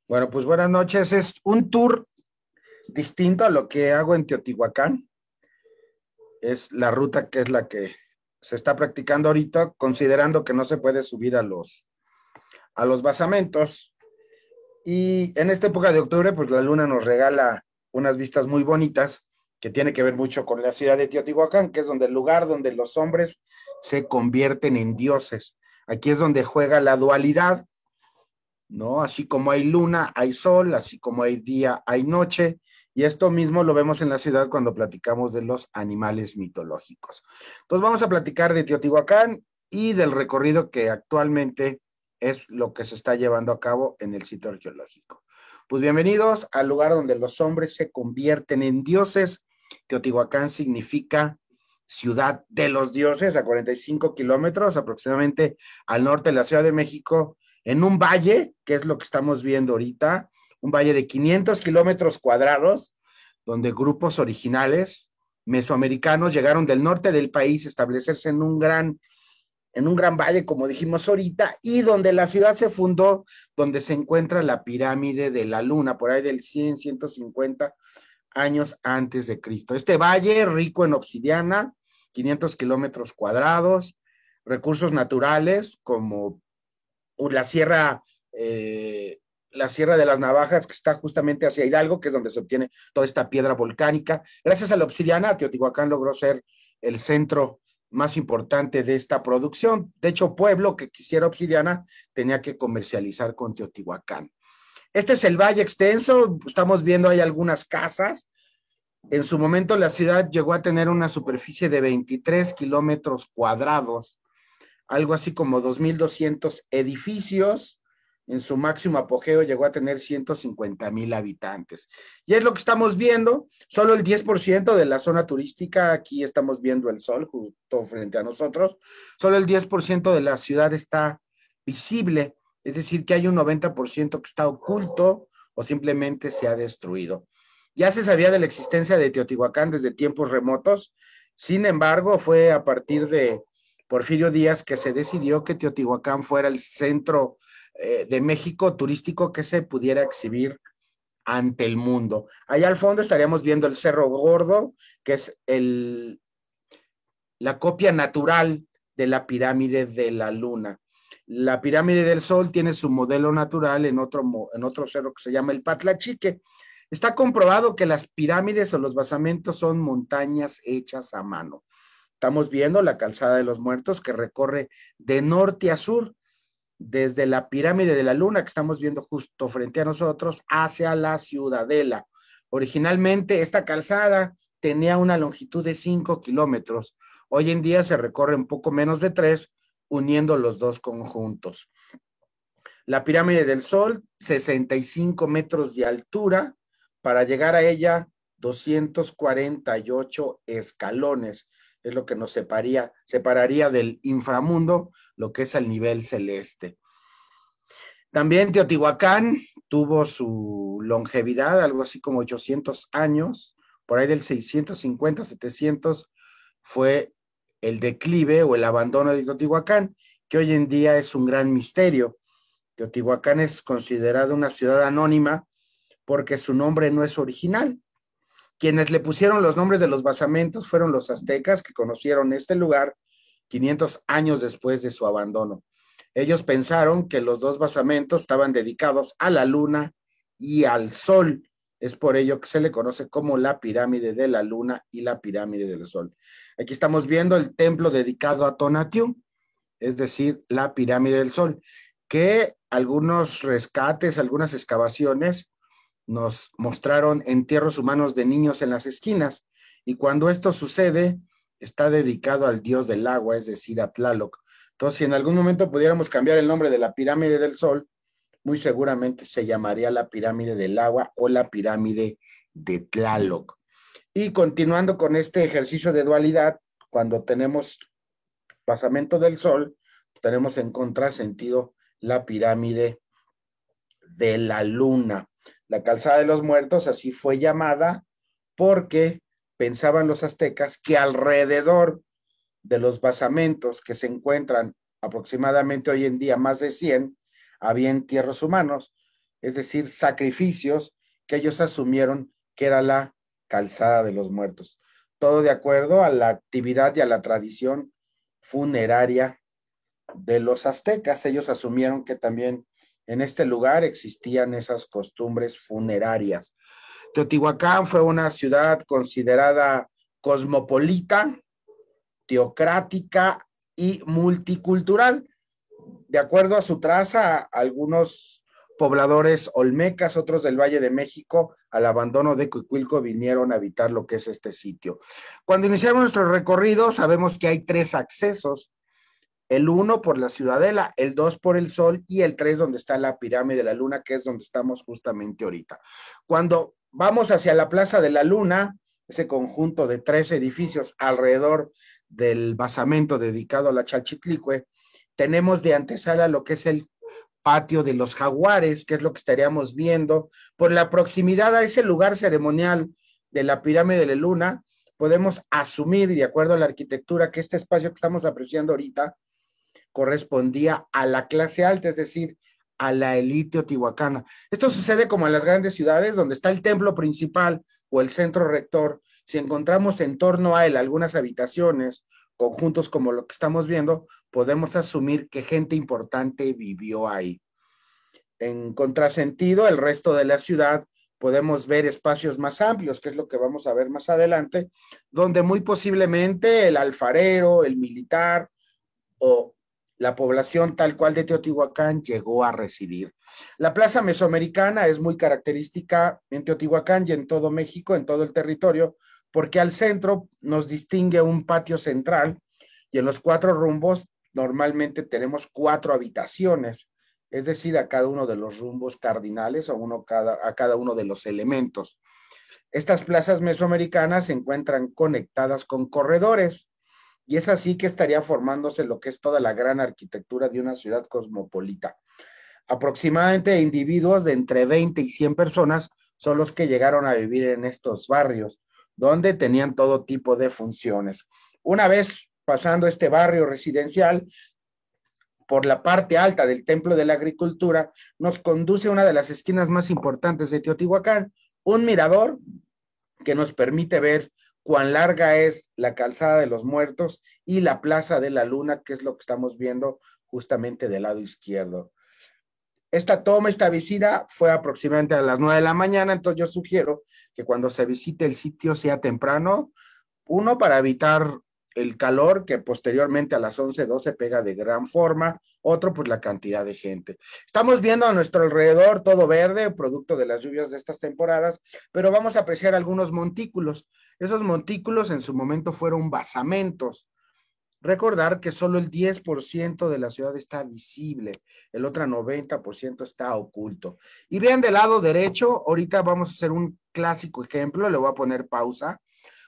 Bueno, pues buenas noches. Es un tour distinto a lo que hago en Teotihuacán. Es la ruta que es la que se está practicando ahorita, considerando que no se puede subir a los basamentos. Y en esta época de octubre, pues la luna nos regala unas vistas muy bonitas que tiene que ver mucho con la ciudad de Teotihuacán, que es donde el lugar donde los hombres se convierten en dioses. Aquí es donde juega la dualidad, ¿no? Así como hay luna, hay sol, así como hay día, hay noche, y esto mismo lo vemos en la ciudad cuando platicamos de los animales mitológicos. Entonces vamos a platicar de Teotihuacán y del recorrido que actualmente es lo que se está llevando a cabo en el sitio arqueológico. Pues bienvenidos al lugar donde los hombres se convierten en dioses. Teotihuacán significa ciudad de los dioses, a 45 kilómetros aproximadamente al norte de la Ciudad de México, en un valle, que es lo que estamos viendo ahorita, un valle de 500 kilómetros cuadrados, donde grupos originales mesoamericanos llegaron del norte del país a establecerse en un gran valle, como dijimos ahorita, y donde la ciudad se fundó, donde se encuentra la pirámide de la luna, por ahí del 100, 150 años antes de Cristo. Este valle rico en obsidiana, 500 kilómetros cuadrados, recursos naturales como la sierra, la Sierra de las Navajas, que está justamente hacia Hidalgo, que es donde se obtiene toda esta piedra volcánica. Gracias a la obsidiana, Teotihuacán logró ser el centro más importante de esta producción. De hecho, pueblo que quisiera obsidiana tenía que comercializar con Teotihuacán. Este es el valle extenso, estamos viendo ahí algunas casas. En su momento la ciudad llegó a tener una superficie de 23 kilómetros cuadrados, algo así como 2,200 edificios. En su máximo apogeo llegó a tener 150,000 habitantes. Y es lo que estamos viendo, solo el 10% de la zona turística, aquí estamos viendo el sol justo frente a nosotros, solo el 10% de la ciudad está visible, es decir, que hay un 90% que está oculto o simplemente se ha destruido. Ya se sabía de la existencia de Teotihuacán desde tiempos remotos, sin embargo, fue a partir de Porfirio Díaz que se decidió que Teotihuacán fuera el centro de México turístico que se pudiera exhibir ante el mundo. Allá al fondo estaríamos viendo el Cerro Gordo, que es la copia natural de la pirámide de la Luna. La pirámide del Sol tiene su modelo natural en otro cerro que se llama el Patlachique. Está comprobado que las pirámides o los basamentos son montañas hechas a mano. Estamos viendo la calzada de los muertos que recorre de norte a sur, desde la pirámide de la luna que estamos viendo justo frente a nosotros hacia la ciudadela. Originalmente esta calzada tenía una longitud de 5 kilómetros. Hoy en día se recorre un poco menos de 3, uniendo los dos conjuntos. La pirámide del Sol, 65 metros de altura, para llegar a ella 248 escalones, es lo que nos separaría del inframundo, lo que es el nivel celeste. También Teotihuacán tuvo su longevidad, algo así como 800 años, por ahí del 650, 700 fue el declive o el abandono de Teotihuacán, que hoy en día es un gran misterio. Teotihuacán es considerada una ciudad anónima porque su nombre no es original. Quienes le pusieron los nombres de los basamentos fueron los aztecas que conocieron este lugar 500 años después de su abandono. Ellos pensaron que los dos basamentos estaban dedicados a la luna y al sol. Es por ello que se le conoce como la pirámide de la luna y la pirámide del sol. Aquí estamos viendo el templo dedicado a Tonatiuh, es decir, la pirámide del sol, que algunos rescates, algunas excavaciones nos mostraron entierros humanos de niños en las esquinas, y cuando esto sucede, está dedicado al dios del agua, es decir, a Tlaloc. Entonces, si en algún momento pudiéramos cambiar el nombre de la pirámide del sol, muy seguramente se llamaría la pirámide del agua o la pirámide de Tlaloc. Y continuando con este ejercicio de dualidad, cuando tenemos basamento del sol, tenemos en contrasentido la pirámide de la luna. La calzada de los muertos así fue llamada porque pensaban los aztecas que alrededor de los basamentos que se encuentran aproximadamente hoy en día más de 100, había entierros humanos. es decir, sacrificios que ellos asumieron que era la calzada de los muertos. Todo de acuerdo a la actividad y a la tradición funeraria de los aztecas. Ellos asumieron que también en este lugar existían esas costumbres funerarias. Teotihuacán fue una ciudad considerada cosmopolita, teocrática y multicultural. De acuerdo a su traza, algunos pobladores olmecas, otros del Valle de México, al abandono de Coihuilco, vinieron a habitar lo que es este sitio. Cuando iniciamos nuestro recorrido, sabemos que hay 3 accesos: el 1 por la Ciudadela, el 2 por el Sol y el 3 donde está la pirámide de la Luna, que es donde estamos justamente ahorita. Cuando vamos hacia la Plaza de la Luna, ese conjunto de 3 edificios alrededor del basamento dedicado a la Chalchitlicue, tenemos de antesala lo que es el patio de los jaguares, que es lo que estaríamos viendo. Por la proximidad a ese lugar ceremonial de la pirámide de la Luna, podemos asumir, de acuerdo a la arquitectura, que este espacio que estamos apreciando ahorita correspondía a la clase alta, es decir, a la élite teotihuacana. Esto sucede como en las grandes ciudades, donde está el templo principal o el centro rector. Si encontramos en torno a él algunas habitaciones, conjuntos como lo que estamos viendo, podemos asumir que gente importante vivió ahí. En contrasentido, el resto de la ciudad podemos ver espacios más amplios, que es lo que vamos a ver más adelante, donde muy posiblemente el alfarero, el militar o la población tal cual de Teotihuacán llegó a residir. La plaza mesoamericana es muy característica en Teotihuacán y en todo México, en todo el territorio, porque al centro nos distingue un patio central y en los 4 rumbos normalmente tenemos 4 habitaciones, es decir, a cada uno de los rumbos cardinales o a cada uno de los elementos. Estas plazas mesoamericanas se encuentran conectadas con corredores, y es así que estaría formándose lo que es toda la gran arquitectura de una ciudad cosmopolita. Aproximadamente individuos de entre 20 y 100 personas son los que llegaron a vivir en estos barrios, donde tenían todo tipo de funciones. Una vez pasando este barrio residencial, por la parte alta del Templo de la Agricultura, nos conduce a una de las esquinas más importantes de Teotihuacán, un mirador que nos permite ver cuán larga es la calzada de los muertos y la Plaza de la Luna, que es lo que estamos viendo justamente del lado izquierdo. Esta visita fue aproximadamente a las 9 de la mañana, entonces yo sugiero que cuando se visite el sitio sea temprano, uno, para evitar el calor que posteriormente a las 11, 12 pega de gran forma, otro, pues la cantidad de gente. Estamos viendo a nuestro alrededor todo verde, producto de las lluvias de estas temporadas, pero vamos a apreciar algunos montículos. Esos montículos en su momento fueron basamentos. Recordar que solo el 10% de la ciudad está visible, el otro 90% está oculto. Y vean del lado derecho, ahorita vamos a hacer un clásico ejemplo, le voy a poner pausa.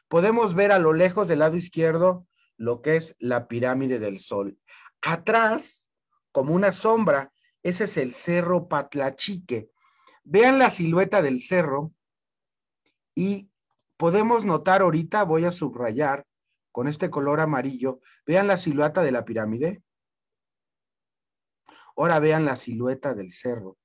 Podemos ver a lo lejos del lado izquierdo lo que es la pirámide del Sol. Atrás, como una sombra, ese es el Cerro Patlachique. Vean la silueta del cerro y podemos notar ahorita, voy a subrayar con este color amarillo, vean la silueta de la pirámide. Ahora vean la silueta del cerro.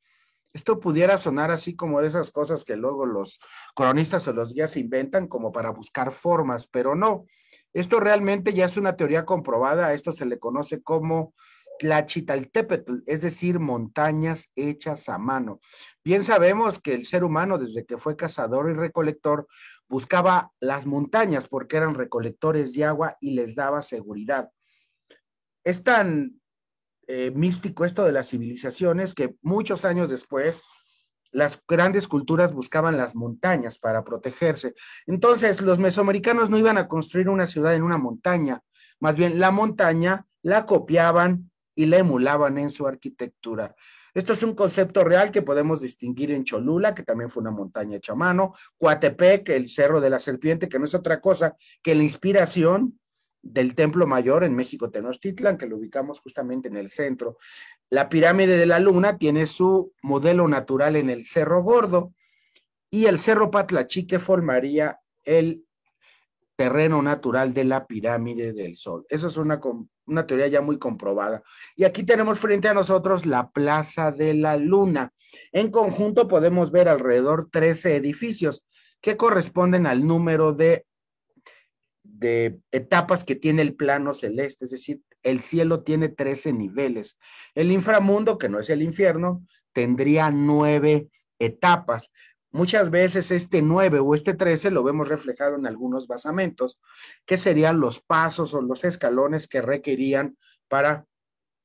Esto pudiera sonar así como de esas cosas que luego los cronistas o los guías inventan como para buscar formas, pero no. Esto realmente ya es una teoría comprobada. A esto se le conoce como Tlachitaltépetl, es decir, montañas hechas a mano. Bien sabemos que el ser humano, desde que fue cazador y recolector, buscaba las montañas porque eran recolectores de agua y les daba seguridad. Es tan místico esto de las civilizaciones que muchos años después las grandes culturas buscaban las montañas para protegerse. Entonces los mesoamericanos no iban a construir una ciudad en una montaña, más bien la montaña la copiaban y la emulaban en su arquitectura. Esto es un concepto real que podemos distinguir en Cholula, que también fue una montaña hecha a mano, Coatepec, el Cerro de la Serpiente, que no es otra cosa que la inspiración del Templo Mayor en México Tenochtitlan, que lo ubicamos justamente en el centro. La pirámide de la Luna tiene su modelo natural en el Cerro Gordo y el Cerro Patlachique formaría el terreno natural de la pirámide del Sol. Eso es una teoría ya muy comprobada. Y aquí tenemos frente a nosotros la Plaza de la Luna. En conjunto podemos ver alrededor 13 edificios que corresponden al número de etapas que tiene el plano celeste, es decir, el cielo tiene 13 niveles. El inframundo, que no es el infierno, tendría 9 etapas. Muchas veces este 9 o este 13 lo vemos reflejado en algunos basamentos, que serían los pasos o los escalones que requerían para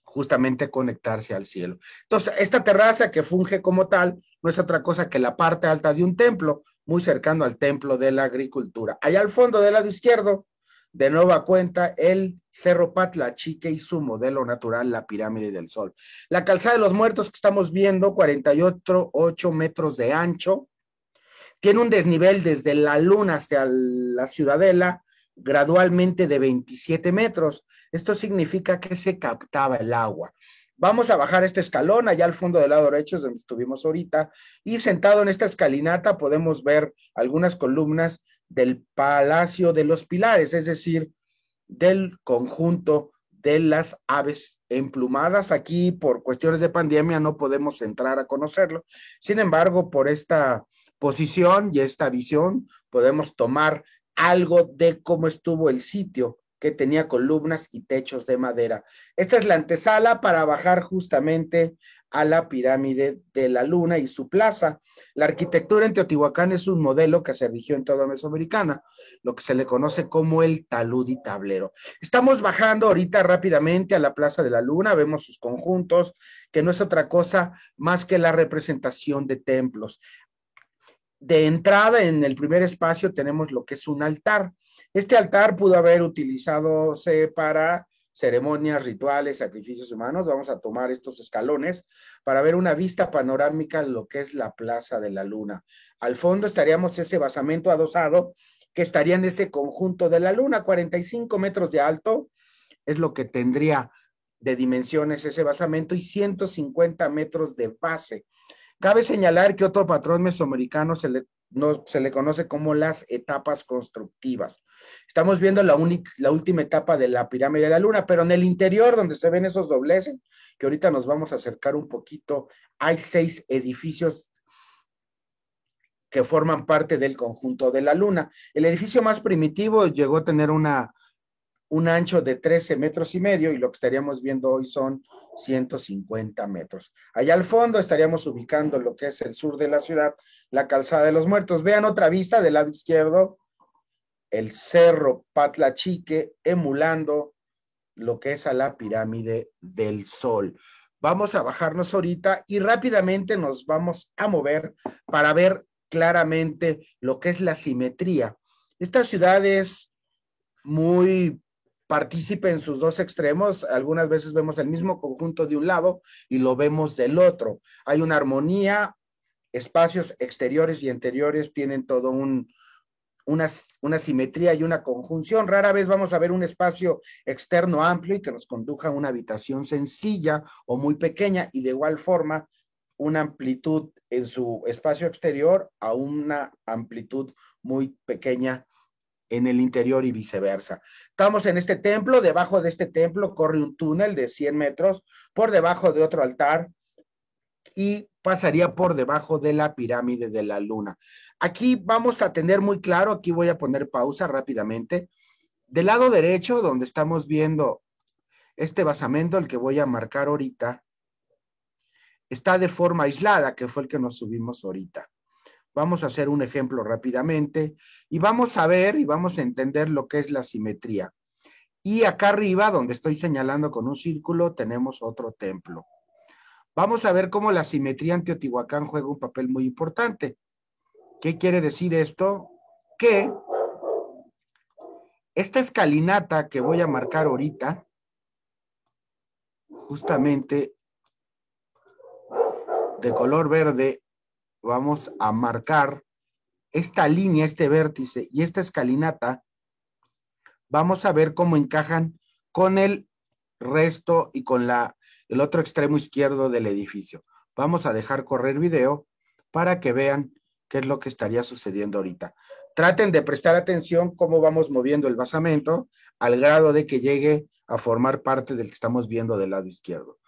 justamente conectarse al cielo. Entonces, esta terraza que funge como tal no es otra cosa que la parte alta de un templo, muy cercano al templo de la agricultura. Allá al fondo del lado izquierdo, de nueva cuenta, el Cerro Patlachique y su modelo natural, la Pirámide del Sol. La calzada de los Muertos que estamos viendo, 48 metros de ancho, tiene un desnivel desde la luna hasta la ciudadela gradualmente de 27 metros. Esto significa que se captaba el agua. Vamos a bajar este escalón, allá al fondo del lado derecho es donde estuvimos ahorita, y sentado en esta escalinata podemos ver algunas columnas del Palacio de los Pilares, es decir, del conjunto de las aves emplumadas. Aquí, por cuestiones de pandemia, no podemos entrar a conocerlo. Sin embargo, por esta posición y esta visión, podemos tomar algo de cómo estuvo el sitio, que tenía columnas y techos de madera. Esta es la antesala para bajar justamente a la pirámide de la Luna y su plaza. La arquitectura en Teotihuacán es un modelo que se rigió en toda Mesoamericana, lo que se le conoce como el talud y tablero. Estamos bajando ahorita rápidamente a la Plaza de la Luna, vemos sus conjuntos, que no es otra cosa más que la representación de templos. De entrada, en el primer espacio tenemos lo que es un altar. Este altar pudo haber utilizadose para ceremonias, rituales, sacrificios humanos. Vamos a tomar estos escalones para ver una vista panorámica de lo que es la Plaza de la Luna. Al fondo estaríamos ese basamento adosado que estaría en ese conjunto de la Luna, 45 metros de alto, es lo que tendría de dimensiones ese basamento, y 150 metros de base. Cabe señalar que otro patrón mesoamericano se le conoce como las etapas constructivas. Estamos viendo la última etapa de la pirámide de la Luna, pero en el interior, donde se ven esos dobleces, que ahorita nos vamos a acercar un poquito, hay 6 edificios que forman parte del conjunto de la Luna. El edificio más primitivo llegó a tener un ancho de 13 metros y medio, y lo que estaríamos viendo hoy son 150 metros. Allá al fondo estaríamos ubicando lo que es el sur de la ciudad, la Calzada de los Muertos. Vean otra vista del lado izquierdo, el Cerro Patlachique, emulando lo que es a la Pirámide del Sol. Vamos a bajarnos ahorita y rápidamente nos vamos a mover para ver claramente lo que es la simetría. Esta ciudad es muy partícipe en sus dos extremos. Algunas veces vemos el mismo conjunto de un lado y lo vemos del otro. Hay una armonía, espacios exteriores y interiores tienen todo una simetría y una conjunción. Rara vez vamos a ver un espacio externo amplio y que nos conduja a una habitación sencilla o muy pequeña, y de igual forma una amplitud en su espacio exterior a una amplitud muy pequeña en el interior y viceversa. Estamos en este templo, debajo de este templo corre un túnel de 100 metros por debajo de otro altar y pasaría por debajo de la pirámide de la Luna. Aquí vamos a tener muy claro, aquí voy a poner pausa rápidamente. Del lado derecho, donde estamos viendo este basamento, el que voy a marcar ahorita, está de forma aislada, que fue el que nos subimos ahorita. Vamos a hacer un ejemplo rápidamente y vamos a ver y vamos a entender lo que es la simetría. Y acá arriba, donde estoy señalando con un círculo, tenemos otro templo. Vamos a ver cómo la simetría en Teotihuacán juega un papel muy importante. ¿Qué quiere decir esto? Que esta escalinata que voy a marcar ahorita, justamente de color verde, vamos a marcar esta línea, este vértice y esta escalinata. Vamos a ver cómo encajan con el resto y con el otro extremo izquierdo del edificio. Vamos a dejar correr video para que vean qué es lo que estaría sucediendo ahorita. Traten de prestar atención cómo vamos moviendo el basamento al grado de que llegue a formar parte del que estamos viendo del lado izquierdo.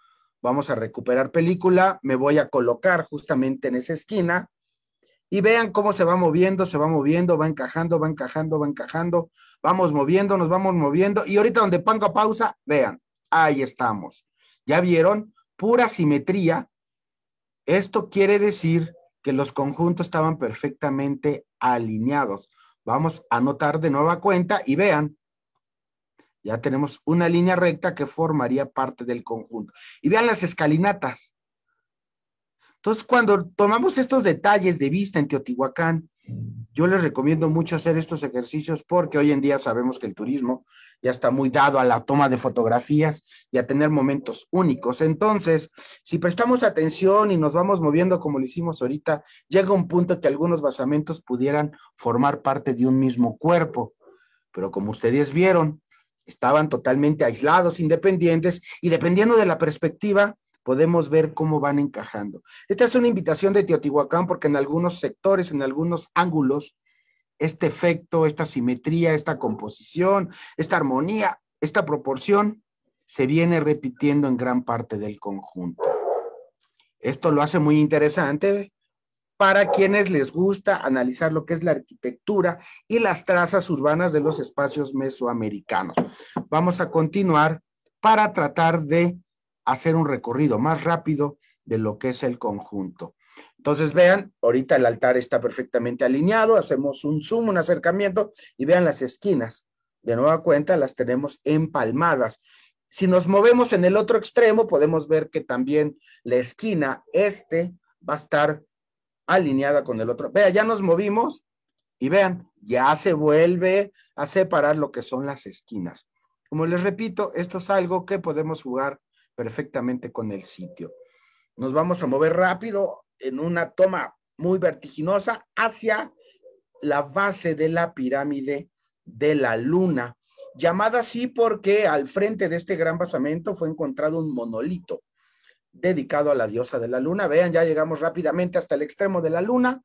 Vamos a recuperar película, me voy a colocar justamente en esa esquina y vean cómo se va moviendo, va encajando, va encajando, va encajando, vamos moviendo y ahorita donde pongo pausa, vean, ahí estamos. ¿Ya vieron? Pura simetría. Esto quiere decir que los conjuntos estaban perfectamente alineados. Vamos a anotar de nueva cuenta y vean, ya tenemos una línea recta que formaría parte del conjunto. Y vean las escalinatas. Entonces, cuando tomamos estos detalles de vista en Teotihuacán, yo les recomiendo mucho hacer estos ejercicios porque hoy en día sabemos que el turismo ya está muy dado a la toma de fotografías y a tener momentos únicos. Entonces, si prestamos atención y nos vamos moviendo como lo hicimos ahorita, llega un punto que algunos basamentos pudieran formar parte de un mismo cuerpo. Pero como ustedes vieron, estaban totalmente aislados, independientes, y dependiendo de la perspectiva, podemos ver cómo van encajando. Esta es una invitación de Teotihuacán porque en algunos sectores, en algunos ángulos, este efecto, esta simetría, esta composición, esta armonía, esta proporción, se viene repitiendo en gran parte del conjunto. Esto lo hace muy interesante para quienes les gusta analizar lo que es la arquitectura y las trazas urbanas de los espacios mesoamericanos. Vamos a continuar para tratar de hacer un recorrido más rápido de lo que es el conjunto. Entonces vean, ahorita el altar está perfectamente alineado, hacemos un zoom, un acercamiento y vean las esquinas. De nueva cuenta las tenemos empalmadas. Si nos movemos en el otro extremo, podemos ver que también la esquina va a estar alineada con el otro. Vean, ya nos movimos y vean, ya se vuelve a separar lo que son las esquinas. Como les repito, esto es algo que podemos jugar perfectamente con el sitio. Nos vamos a mover rápido en una toma muy vertiginosa hacia la base de la pirámide de la Luna, llamada así porque al frente de este gran basamento fue encontrado un monolito dedicado a la diosa de la luna. Vean, ya llegamos rápidamente hasta el extremo de la luna.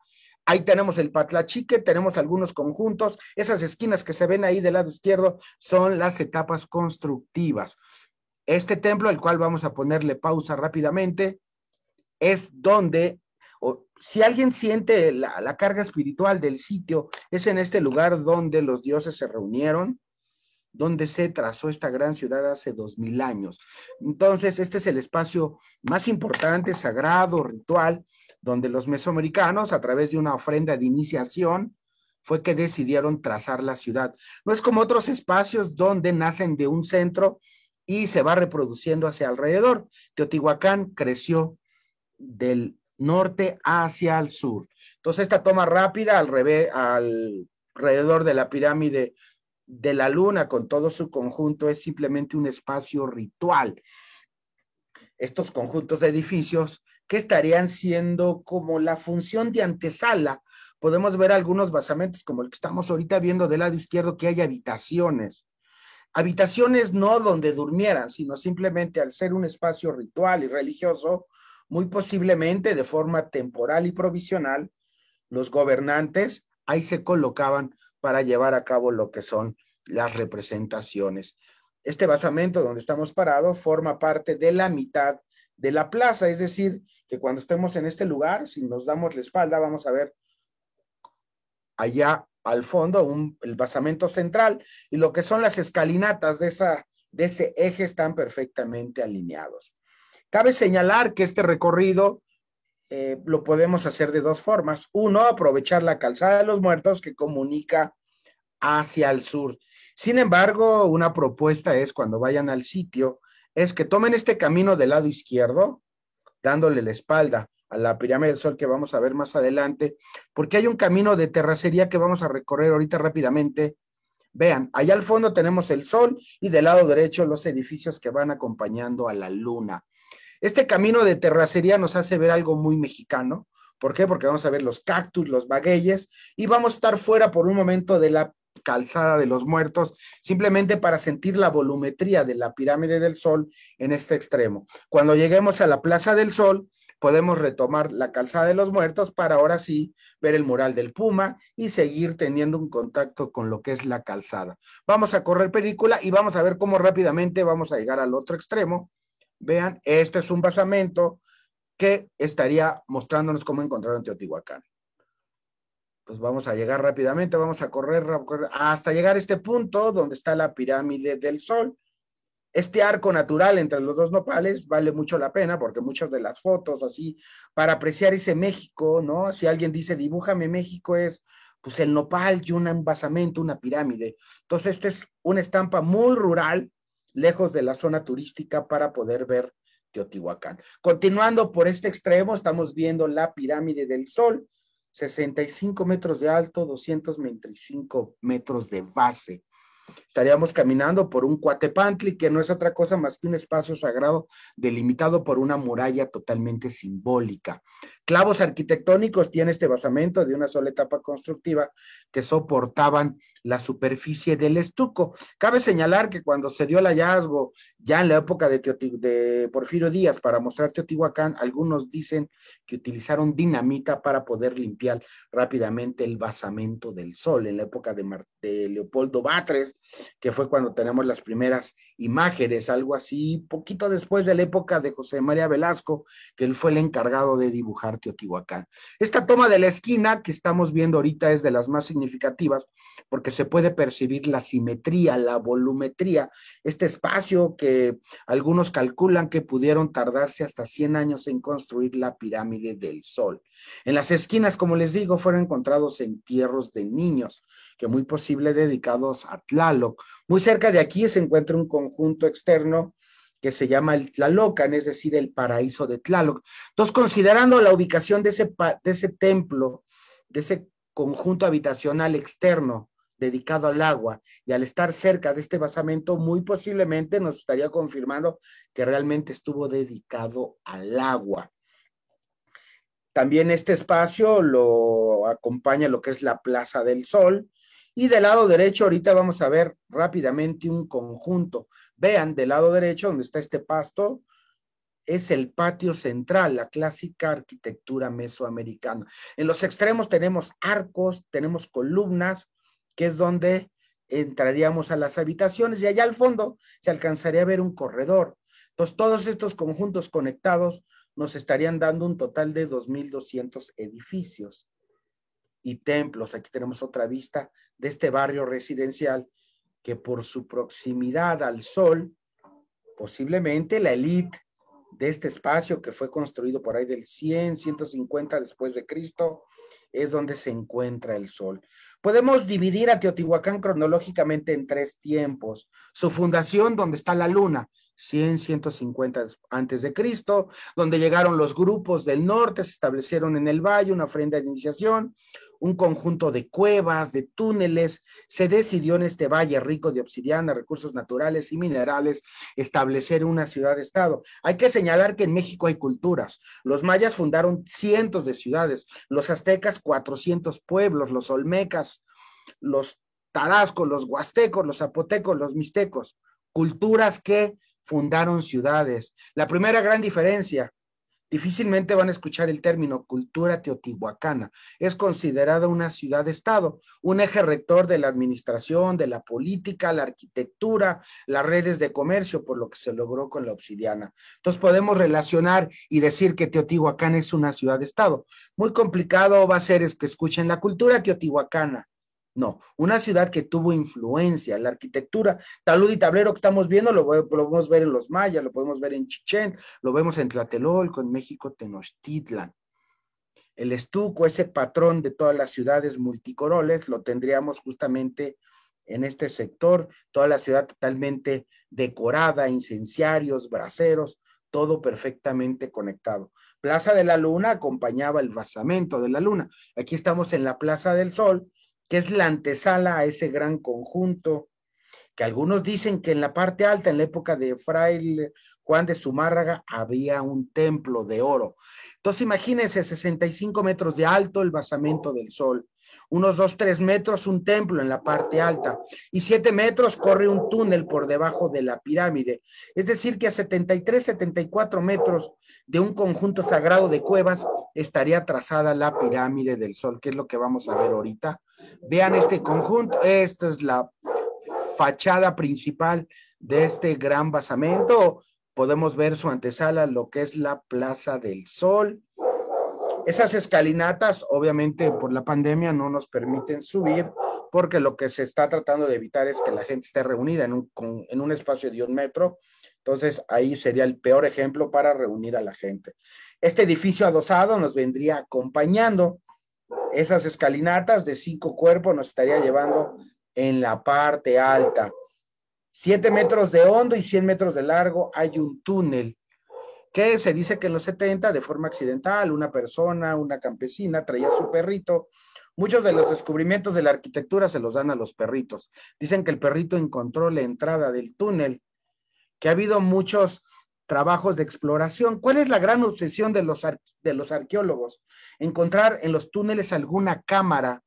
Ahí tenemos el Patlachique, tenemos algunos conjuntos. Esas esquinas que se ven ahí del lado izquierdo son las etapas constructivas. Este templo, al cual vamos a ponerle pausa rápidamente, es donde, si alguien siente la carga espiritual del sitio, es en este lugar donde los dioses se reunieron, donde se trazó esta gran ciudad hace 2000 años. Entonces, este es el espacio más importante, sagrado, ritual, donde los mesoamericanos, a través de una ofrenda de iniciación, fue que decidieron trazar la ciudad. No es como otros espacios donde nacen de un centro y se va reproduciendo hacia alrededor. Teotihuacán creció del norte hacia el sur. Entonces, esta toma rápida alrededor de la pirámide de la luna con todo su conjunto es simplemente un espacio ritual. Estos conjuntos de edificios que estarían siendo como la función de antesala. Podemos ver algunos basamentos como el que estamos ahorita viendo del lado izquierdo, que hay habitaciones. Habitaciones no donde durmieran, sino simplemente al ser un espacio ritual y religioso, muy posiblemente de forma temporal y provisional, los gobernantes ahí se colocaban para llevar a cabo lo que son las representaciones. Este basamento donde estamos parados forma parte de la mitad de la plaza, es decir, que cuando estemos en este lugar, si nos damos la espalda, vamos a ver allá al fondo el basamento central y lo que son las escalinatas de ese eje están perfectamente alineados. Cabe señalar que este recorrido lo podemos hacer de dos formas. Uno, aprovechar la calzada de los muertos que comunica hacia el sur. Sin embargo, una propuesta es cuando vayan al sitio, es que tomen este camino del lado izquierdo, dándole la espalda a la pirámide del Sol que vamos a ver más adelante, porque hay un camino de terracería que vamos a recorrer ahorita rápidamente. Vean, allá al fondo tenemos el Sol y del lado derecho los edificios que van acompañando a la luna. Este camino de terracería nos hace ver algo muy mexicano. ¿Por qué? Porque vamos a ver los cactus, los magueyes y vamos a estar fuera por un momento de la calzada de los muertos, simplemente para sentir la volumetría de la pirámide del Sol en este extremo. Cuando lleguemos a la Plaza del Sol, podemos retomar la calzada de los muertos para ahora sí ver el mural del Puma y seguir teniendo un contacto con lo que es la calzada. Vamos a correr película y vamos a ver cómo rápidamente vamos a llegar al otro extremo. Vean, este es un basamento que estaría mostrándonos cómo encontrar en Teotihuacán. Pues vamos a llegar rápidamente, vamos a correr hasta llegar a este punto donde está la pirámide del Sol. Este arco natural entre los dos nopales vale mucho la pena porque muchas de las fotos así, para apreciar ese México, ¿no? Si alguien dice, dibújame México, es pues el nopal y un basamento, una pirámide. Entonces, esta es una estampa muy rural, lejos de la zona turística para poder ver Teotihuacán. Continuando por este extremo, estamos viendo la pirámide del Sol, 65 metros de alto, 225 metros de base. Estaríamos caminando por un Coatepantli, que no es otra cosa más que un espacio sagrado delimitado por una muralla totalmente simbólica. Clavos arquitectónicos tiene este basamento de una sola etapa constructiva que soportaban la superficie del estuco. Cabe señalar que cuando se dio el hallazgo, ya en la época de Porfirio Díaz, para mostrar Teotihuacán, algunos dicen que utilizaron dinamita para poder limpiar rápidamente el basamento del Sol, en la época de Leopoldo Batres, que fue cuando tenemos las primeras imágenes, algo así, poquito después de la época de José María Velasco, que él fue el encargado de dibujar Teotihuacán. Esta toma de la esquina que estamos viendo ahorita es de las más significativas porque se puede percibir la simetría, la volumetría, este espacio que algunos calculan que pudieron tardarse hasta 100 años en construir la pirámide del Sol. En las esquinas, como les digo, fueron encontrados entierros de niños, que muy posible dedicados a Tlaloc. Muy cerca de aquí se encuentra un conjunto externo que se llama el Tlalocan, es decir, el paraíso de Tlaloc. Entonces, considerando la ubicación de ese templo, de ese conjunto habitacional externo dedicado al agua, y al estar cerca de este basamento, muy posiblemente nos estaría confirmando que realmente estuvo dedicado al agua. También este espacio lo acompaña lo que es la Plaza del Sol, y del lado derecho ahorita vamos a ver rápidamente un conjunto. Vean, del lado derecho donde está este pasto, es el patio central, la clásica arquitectura mesoamericana. En los extremos tenemos arcos, tenemos columnas, que es donde entraríamos a las habitaciones, y allá al fondo se alcanzaría a ver un corredor. Entonces, todos estos conjuntos conectados nos estarían dando un total de 2,200 edificios y templos. Aquí tenemos otra vista de este barrio residencial que por su proximidad al sol, posiblemente la élite de este espacio que fue construido por ahí del 100, 150 después de Cristo, es donde se encuentra el sol. Podemos dividir a Teotihuacán cronológicamente en 3 tiempos. Su fundación, donde está la luna, 100, 150 antes de Cristo, donde llegaron los grupos del norte, se establecieron en el valle, una ofrenda de iniciación, un conjunto de cuevas, de túneles. Se decidió en este valle rico de obsidiana, recursos naturales y minerales, establecer una ciudad-estado. Hay que señalar que en México hay culturas. Los mayas fundaron cientos de ciudades, los aztecas 400 pueblos, los olmecas, los tarascos, los huastecos, los zapotecos, los mixtecos, culturas que fundaron ciudades. La primera gran diferencia, difícilmente van a escuchar el término cultura teotihuacana. Es considerada una ciudad-estado, un eje rector de la administración, de la política, la arquitectura, las redes de comercio, por lo que se logró con la obsidiana. Entonces podemos relacionar y decir que Teotihuacán es una ciudad-estado. Muy complicado va a ser es que escuchen la cultura teotihuacana. No, una ciudad que tuvo influencia, la arquitectura, talud y tablero que estamos viendo, lo podemos ver en los mayas, lo podemos ver en Chichén, lo vemos en Tlatelolco, en México, Tenochtitlan. El estuco, ese patrón de todas las ciudades multicoroles, lo tendríamos justamente en este sector, toda la ciudad totalmente decorada, incenciarios, braseros, todo perfectamente conectado. Plaza de la Luna acompañaba el basamento de la Luna. Aquí estamos en la Plaza del Sol, que es la antesala a ese gran conjunto, que algunos dicen que en la parte alta, en la época de Fray Juan de Zumárraga, había un templo de oro. Entonces imagínense 65 metros de alto el basamento del Sol, unos 2, 3 metros un templo en la parte alta y 7 metros corre un túnel por debajo de la pirámide. Es decir que a 73, 74 metros de un conjunto sagrado de cuevas estaría trazada la pirámide del Sol, que es lo que vamos a ver ahorita. Vean este conjunto, esta es la fachada principal de este gran basamento. Podemos ver su antesala, lo que es la Plaza del Sol. Esas escalinatas, obviamente por la pandemia, no nos permiten subir, porque lo que se está tratando de evitar es que la gente esté reunida en un espacio de 1 metro. Entonces, ahí sería el peor ejemplo para reunir a la gente. Este edificio adosado nos vendría acompañando. Esas escalinatas de 5 cuerpos nos estaría llevando en la parte alta. 7 metros de hondo y 100 metros de largo hay un túnel que se dice que en los 70, de forma accidental, una persona, una campesina, traía su perrito. Muchos de los descubrimientos de la arquitectura se los dan a los perritos. Dicen que el perrito encontró la entrada del túnel, que ha habido muchos trabajos de exploración. ¿Cuál es la gran obsesión de los arqueólogos? Encontrar en los túneles alguna cámara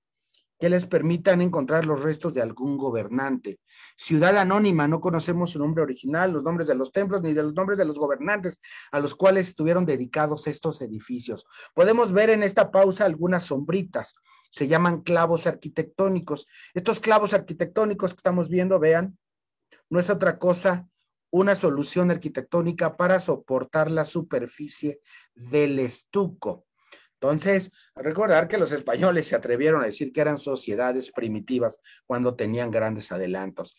que les permitan encontrar los restos de algún gobernante. Ciudad anónima, no conocemos su nombre original, los nombres de los templos, ni de los nombres de los gobernantes a los cuales estuvieron dedicados estos edificios. Podemos ver en esta pausa algunas sombritas, se llaman clavos arquitectónicos. Estos clavos arquitectónicos que estamos viendo, vean, no es otra cosa una solución arquitectónica para soportar la superficie del estuco. Entonces, recordar que los españoles se atrevieron a decir que eran sociedades primitivas cuando tenían grandes adelantos.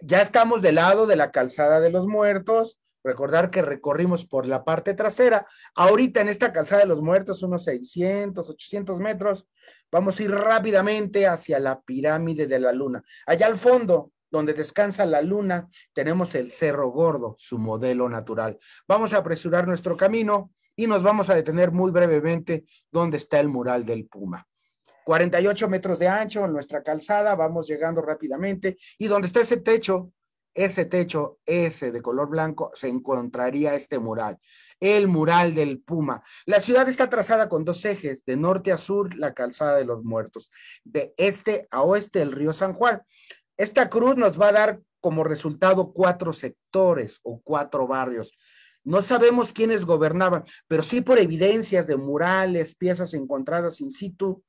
Ya estamos del lado de la calzada de los muertos. Recordar que recorrimos por la parte trasera. Ahorita en esta calzada de los muertos, unos 600, 800 metros, vamos a ir rápidamente hacia la pirámide de la luna. Allá al fondo, donde descansa la luna, tenemos el Cerro Gordo, su modelo natural. Vamos a apresurar nuestro camino y nos vamos a detener muy brevemente donde está el mural del Puma. 48 metros de ancho en nuestra calzada, vamos llegando rápidamente y donde está ese techo de color blanco, se encontraría este mural, el mural del Puma. La ciudad está trazada con 2 ejes, de norte a sur, la calzada de los muertos, de este a oeste, el río San Juan. Esta cruz nos va a dar como resultado 4 sectores o 4 barrios. No sabemos quiénes gobernaban, pero sí por evidencias de murales, piezas encontradas in situ,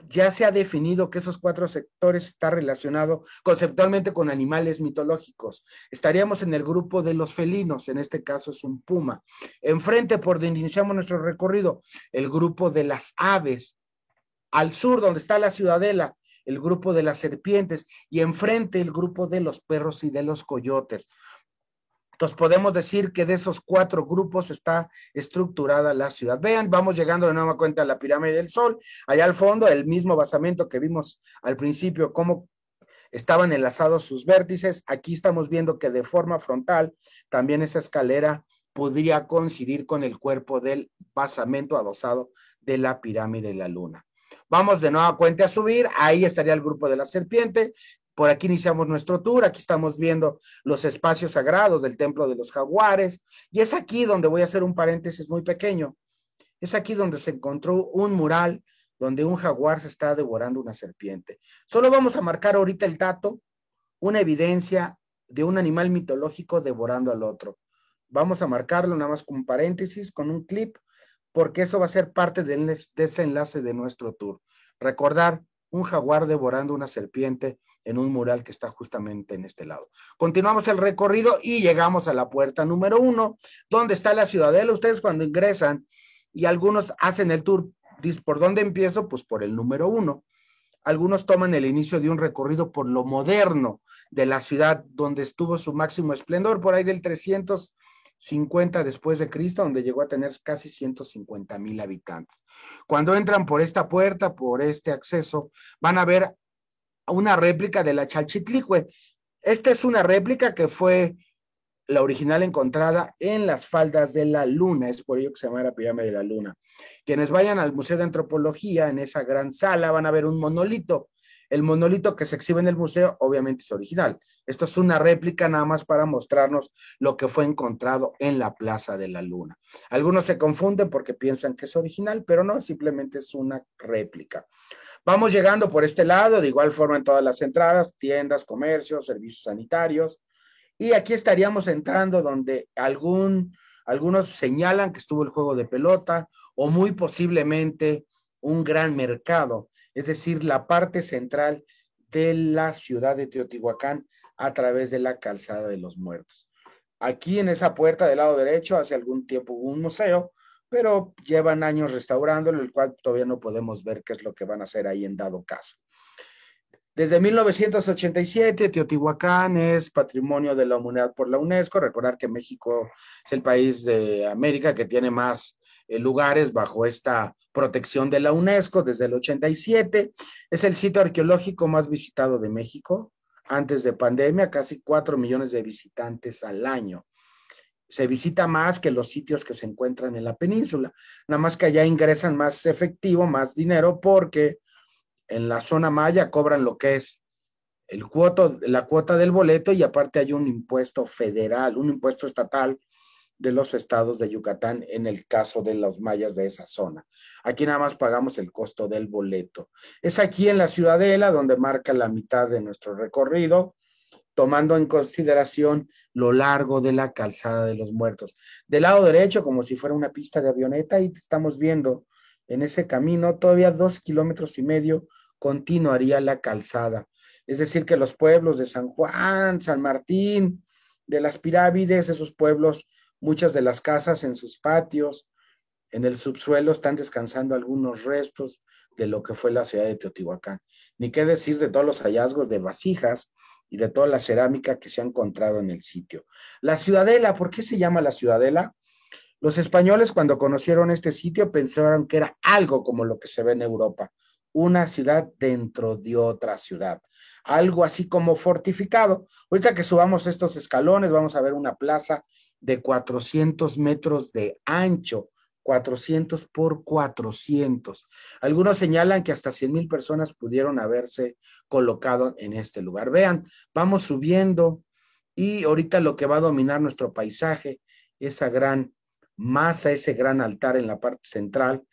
ya se ha definido que esos 4 sectores están relacionados conceptualmente con animales mitológicos. Estaríamos en el grupo de los felinos, en este caso es un puma. Enfrente, por donde iniciamos nuestro recorrido, el grupo de las aves. Al sur, donde está la ciudadela, el grupo de las serpientes, y enfrente el grupo de los perros y de los coyotes. Entonces podemos decir que de esos 4 grupos está estructurada la ciudad. Vean, vamos llegando de nueva cuenta a la pirámide del Sol. Allá al fondo, el mismo basamento que vimos al principio, cómo estaban enlazados sus vértices. Aquí estamos viendo que de forma frontal, también esa escalera podría coincidir con el cuerpo del basamento adosado de la pirámide de la luna. Vamos de nueva cuenta a subir. Ahí estaría el grupo de la serpiente. Por aquí iniciamos nuestro tour, aquí estamos viendo los espacios sagrados del templo de los jaguares, y es aquí donde voy a hacer un paréntesis muy pequeño. Es aquí donde se encontró un mural donde un jaguar se está devorando una serpiente. Solo vamos a marcar ahorita el dato, una evidencia de un animal mitológico devorando al otro. Vamos a marcarlo nada más con un paréntesis, con un clip, porque eso va a ser parte del desenlace de nuestro tour. Recordar un jaguar devorando una serpiente en un mural que está justamente en este lado. Continuamos el recorrido y llegamos a la puerta número 1, donde está la ciudadela. Ustedes cuando ingresan y algunos hacen el tour, dicen, ¿por dónde empiezo? Pues por el número 1. Algunos toman el inicio de un recorrido por lo moderno de la ciudad, donde estuvo su máximo esplendor, por ahí del 350 después de Cristo, donde llegó a tener casi 150,000 habitantes. Cuando entran por esta puerta, por este acceso, van a ver una réplica de la Chalchitlicue. Esta es una réplica que fue la original encontrada en las faldas de la luna, es por ello que se llama la pirámide de la luna. Quienes vayan al Museo de Antropología, en esa gran sala, van a ver un monolito. El monolito que se exhibe en el museo obviamente es original. Esto es una réplica nada más para mostrarnos lo que fue encontrado en la Plaza de la Luna. Algunos se confunden porque piensan que es original, pero no, simplemente es una réplica. Vamos llegando por este lado, de igual forma en todas las entradas, tiendas, comercios, servicios sanitarios. Y aquí estaríamos entrando donde algunos señalan que estuvo el juego de pelota o muy posiblemente un gran mercado, es decir, la parte central de la ciudad de Teotihuacán a través de la Calzada de los Muertos. Aquí en esa puerta del lado derecho hace algún tiempo hubo un museo, pero llevan años restaurándolo, el cual todavía no podemos ver qué es lo que van a hacer ahí en dado caso. Desde 1987, Teotihuacán es Patrimonio de la Humanidad por la UNESCO. Recordar que México es el país de América que tiene más lugares bajo esta protección de la UNESCO desde el 87. Es el sitio arqueológico más visitado de México. Antes de pandemia, casi 4 millones de visitantes al año. Se visita más que los sitios que se encuentran en la península. Nada más que allá ingresan más efectivo, más dinero, porque en la zona maya cobran lo que es la cuota del boleto y aparte hay un impuesto federal, un impuesto estatal de los estados de Yucatán en el caso de los mayas de esa zona. Aquí nada más pagamos el costo del boleto. Es aquí en la Ciudadela donde marca la mitad de nuestro recorrido, tomando en consideración lo largo de la Calzada de los Muertos. Del lado derecho, como si fuera una pista de avioneta, y estamos viendo en ese camino todavía 2,5 kilómetros continuaría la calzada. Es decir, que los pueblos de San Juan, San Martín, de las pirámides, esos pueblos, muchas de las casas en sus patios, en el subsuelo están descansando algunos restos de lo que fue la ciudad de Teotihuacán. Ni qué decir de todos los hallazgos de vasijas y de toda la cerámica que se ha encontrado en el sitio. La Ciudadela, ¿por qué se llama la Ciudadela? Los españoles cuando conocieron este sitio pensaron que era algo como lo que se ve en Europa, una ciudad dentro de otra ciudad, algo así como fortificado. Ahorita que subamos estos escalones vamos a ver una plaza de 400 metros de ancho, 400 por 400. Algunos señalan que hasta 100,000 personas pudieron haberse colocado en este lugar. Vean, vamos subiendo y ahorita lo que va a dominar nuestro paisaje, esa gran masa, ese gran altar en la parte central,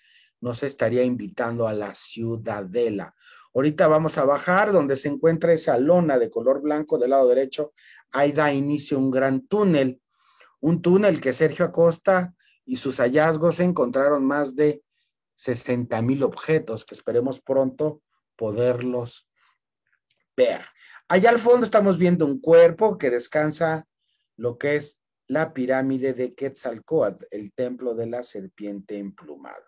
nos estaría invitando a la Ciudadela. Ahorita vamos a bajar donde se encuentra esa lona de color blanco del lado derecho. Ahí da inicio un gran túnel, un túnel que Sergio Acosta y sus hallazgos encontraron más de 60,000 objetos que esperemos pronto poderlos ver. Allá al fondo estamos viendo un cuerpo que descansa lo que es la pirámide de Quetzalcóatl, el templo de la serpiente emplumada.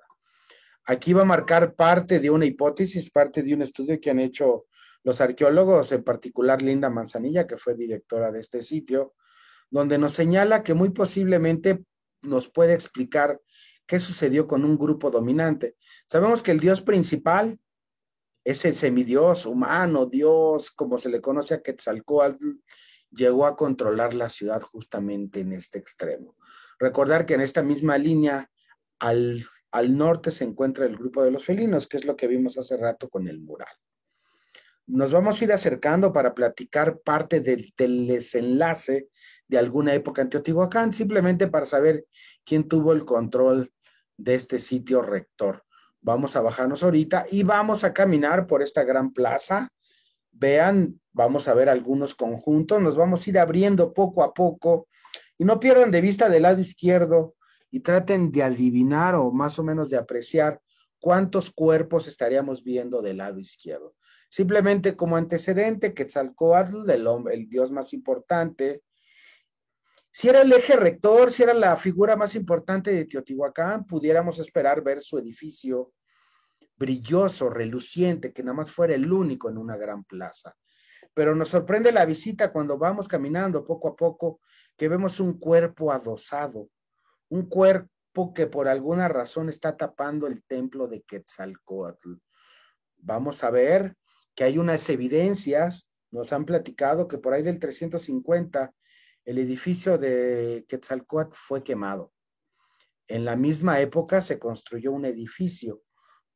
Aquí va a marcar parte de una hipótesis, parte de un estudio que han hecho los arqueólogos, en particular Linda Manzanilla, que fue directora de este sitio, donde nos señala que muy posiblemente nos puede explicar qué sucedió con un grupo dominante. Sabemos que el dios principal es el semidios humano, Dios, como se le conoce a Quetzalcóatl, llegó a controlar la ciudad justamente en este extremo. Recordar que en esta misma línea, al norte se encuentra el grupo de los felinos, que es lo que vimos hace rato con el mural. Nos vamos a ir acercando para platicar parte del desenlace de alguna época en Teotihuacán, simplemente para saber quién tuvo el control de este sitio rector. Vamos a bajarnos ahorita y vamos a caminar por esta gran plaza. Vean, vamos a ver algunos conjuntos, nos vamos a ir abriendo poco a poco y no pierdan de vista del lado izquierdo y traten de adivinar o más o menos de apreciar cuántos cuerpos estaríamos viendo del lado izquierdo. Simplemente como antecedente, Quetzalcóatl, el dios más importante, si era el eje rector, si era la figura más importante de Teotihuacán, pudiéramos esperar ver su edificio brilloso, reluciente, que nada más fuera el único en una gran plaza. Pero nos sorprende la visita cuando vamos caminando poco a poco, que vemos un cuerpo adosado, un cuerpo que por alguna razón está tapando el templo de Quetzalcóatl. Vamos a ver que hay unas evidencias, nos han platicado que por ahí del 350 el edificio de Quetzalcóatl fue quemado. En la misma época se construyó un edificio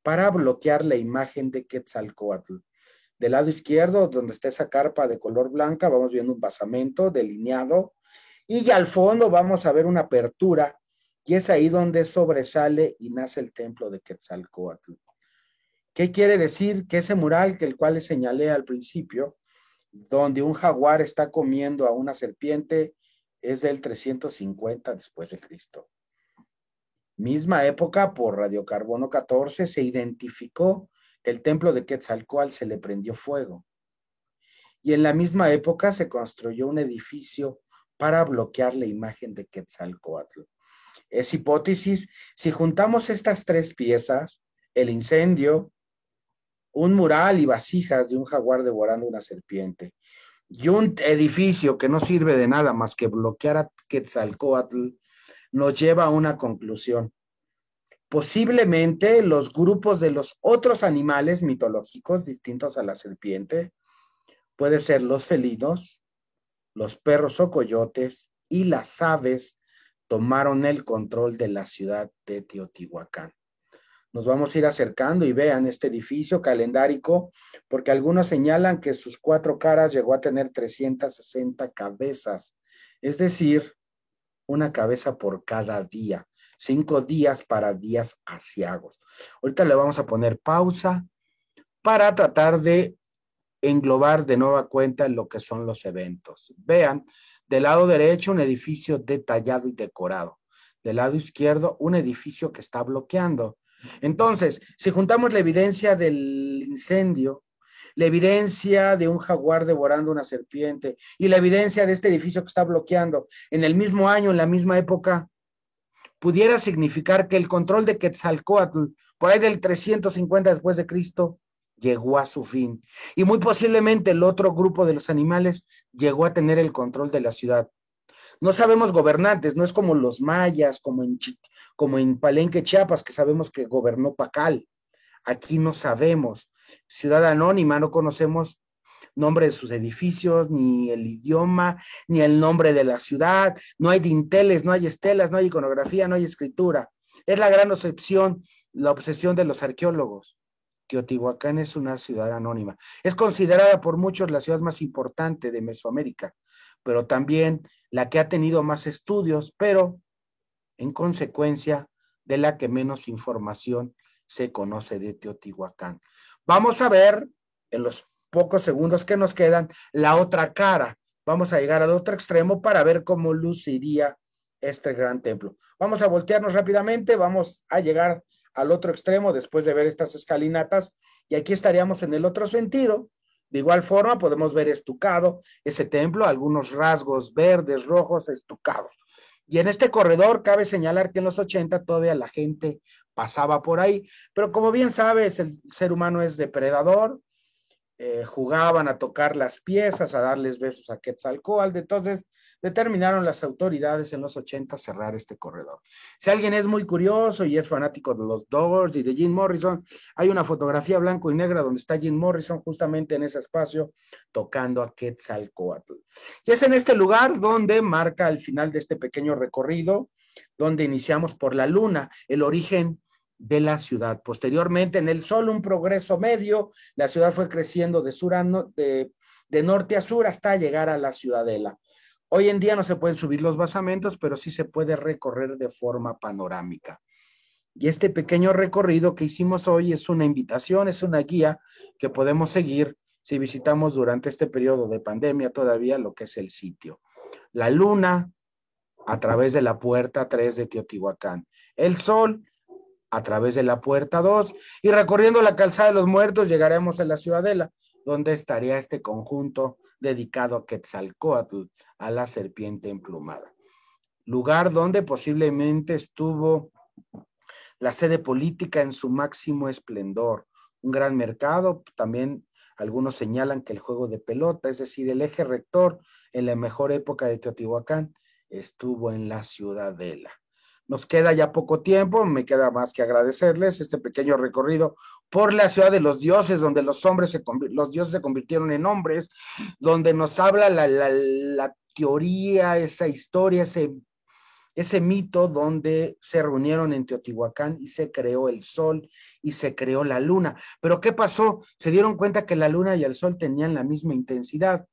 para bloquear la imagen de Quetzalcóatl. Del lado izquierdo, donde está esa carpa de color blanca, vamos viendo un basamento delineado y ya al fondo vamos a ver una apertura y es ahí donde sobresale y nace el templo de Quetzalcóatl. ¿Qué quiere decir? Que ese mural que el cual les señalé al principio, donde un jaguar está comiendo a una serpiente, es del 350 después de Cristo. Misma época, por radiocarbono 14, se identificó que el templo de Quetzalcóatl se le prendió fuego. Y en la misma época se construyó un edificio para bloquear la imagen de Quetzalcóatl. Es hipótesis, si juntamos estas tres piezas, el incendio, un mural y vasijas de un jaguar devorando una serpiente, y un edificio que no sirve de nada más que bloquear a Quetzalcóatl, nos lleva a una conclusión. Posiblemente los grupos de los otros animales mitológicos distintos a la serpiente, puede ser los felinos, los perros o coyotes y las aves, tomaron el control de la ciudad de Teotihuacán. Nos vamos a ir acercando y vean este edificio calendárico, porque algunos señalan que sus 4 caras llegó a tener 360 cabezas, es decir, una cabeza por cada día, 5 días para días aciagos. Ahorita le vamos a poner pausa para tratar de englobar de nueva cuenta lo que son los eventos. Vean, del lado derecho un edificio detallado y decorado. Del lado izquierdo un edificio que está bloqueando. Entonces, si juntamos la evidencia del incendio, la evidencia de un jaguar devorando una serpiente y la evidencia de este edificio que está bloqueando en el mismo año, en la misma época, pudiera significar que el control de Quetzalcóatl, por ahí del 350 después de Cristo, llegó a su fin. Y muy posiblemente el otro grupo de los animales llegó a tener el control de la ciudad. No sabemos gobernantes, no es como los mayas, como en Palenque, Chiapas, que sabemos que gobernó Pacal. Aquí no sabemos. Ciudad anónima, no conocemos nombre de sus edificios, ni el idioma, ni el nombre de la ciudad. No hay dinteles, no hay estelas, no hay iconografía, no hay escritura. Es la gran obsesión, la obsesión de los arqueólogos. Teotihuacán es una ciudad anónima. Es considerada por muchos la ciudad más importante de Mesoamérica, pero también la que ha tenido más estudios, pero en consecuencia de la que menos información se conoce de Teotihuacán. Vamos a ver en los pocos segundos que nos quedan la otra cara. Vamos a llegar al otro extremo para ver cómo luciría este gran templo. Vamos a voltearnos rápidamente, vamos a llegar al otro extremo después de ver estas escalinatas y aquí estaríamos en el otro sentido. De igual forma podemos ver estucado ese templo, algunos rasgos verdes, rojos, estucados. Y en este corredor cabe señalar que en los 80 todavía la gente pasaba por ahí, pero como bien sabes, el ser humano es depredador, jugaban a tocar las piezas, a darles besos a Quetzalcóatl, entonces determinaron las autoridades en los 80 cerrar este corredor. Si alguien es muy curioso y es fanático de los Doors y de Jim Morrison, hay una fotografía blanco y negra donde está Jim Morrison justamente en ese espacio tocando a Quetzalcóatl. Y es en este lugar donde marca el final de este pequeño recorrido, donde iniciamos por la luna, el origen de la ciudad. Posteriormente, en el sol, un progreso medio, la ciudad fue creciendo de norte a sur hasta llegar a la ciudadela. Hoy en día no se pueden subir los basamentos, pero sí se puede recorrer de forma panorámica. Y este pequeño recorrido que hicimos hoy es una invitación, es una guía que podemos seguir si visitamos durante este periodo de pandemia todavía lo que es el sitio. La luna a través de la puerta 3 de Teotihuacán. El sol a través de la puerta 2 y recorriendo la calzada de los muertos llegaremos a la ciudadela, donde estaría este conjunto dedicado a Quetzalcóatl, a la serpiente emplumada. Lugar donde posiblemente estuvo la sede política en su máximo esplendor, un gran mercado, también algunos señalan que el juego de pelota, es decir, el eje rector en la mejor época de Teotihuacán, estuvo en la ciudadela. Nos queda ya poco tiempo, me queda más que agradecerles este pequeño recorrido por la ciudad de los dioses, donde los dioses se convirtieron en hombres, donde nos habla la teoría, esa historia, ese mito donde se reunieron en Teotihuacán y se creó el sol y se creó la luna. Pero ¿qué pasó? Se dieron cuenta que la luna y el sol tenían la misma intensidad.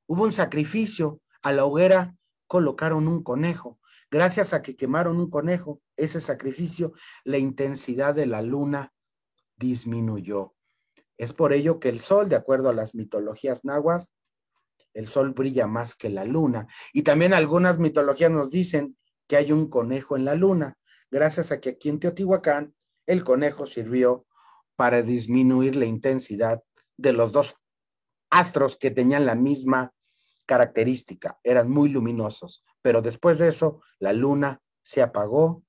Hubo un sacrificio, a la hoguera colocaron un conejo. Gracias a que quemaron un conejo, ese sacrificio, la intensidad de la luna disminuyó. Es por ello que el sol, de acuerdo a las mitologías nahuas, el sol brilla más que la luna. Y también algunas mitologías nos dicen que hay un conejo en la luna, gracias a que aquí en Teotihuacán el conejo sirvió para disminuir la intensidad de los dos astros que tenían la misma característica, eran muy luminosos, pero después de eso la luna se apagó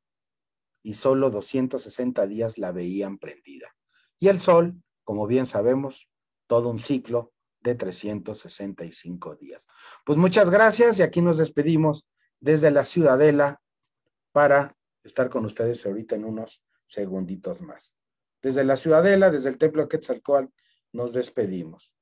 y solo 260 días la veían prendida. Y el sol, como bien sabemos, todo un ciclo de 365 días. Pues muchas gracias y aquí nos despedimos desde la Ciudadela para estar con ustedes ahorita en unos segunditos más. Desde la Ciudadela, desde el Templo de Quetzalcóatl, nos despedimos.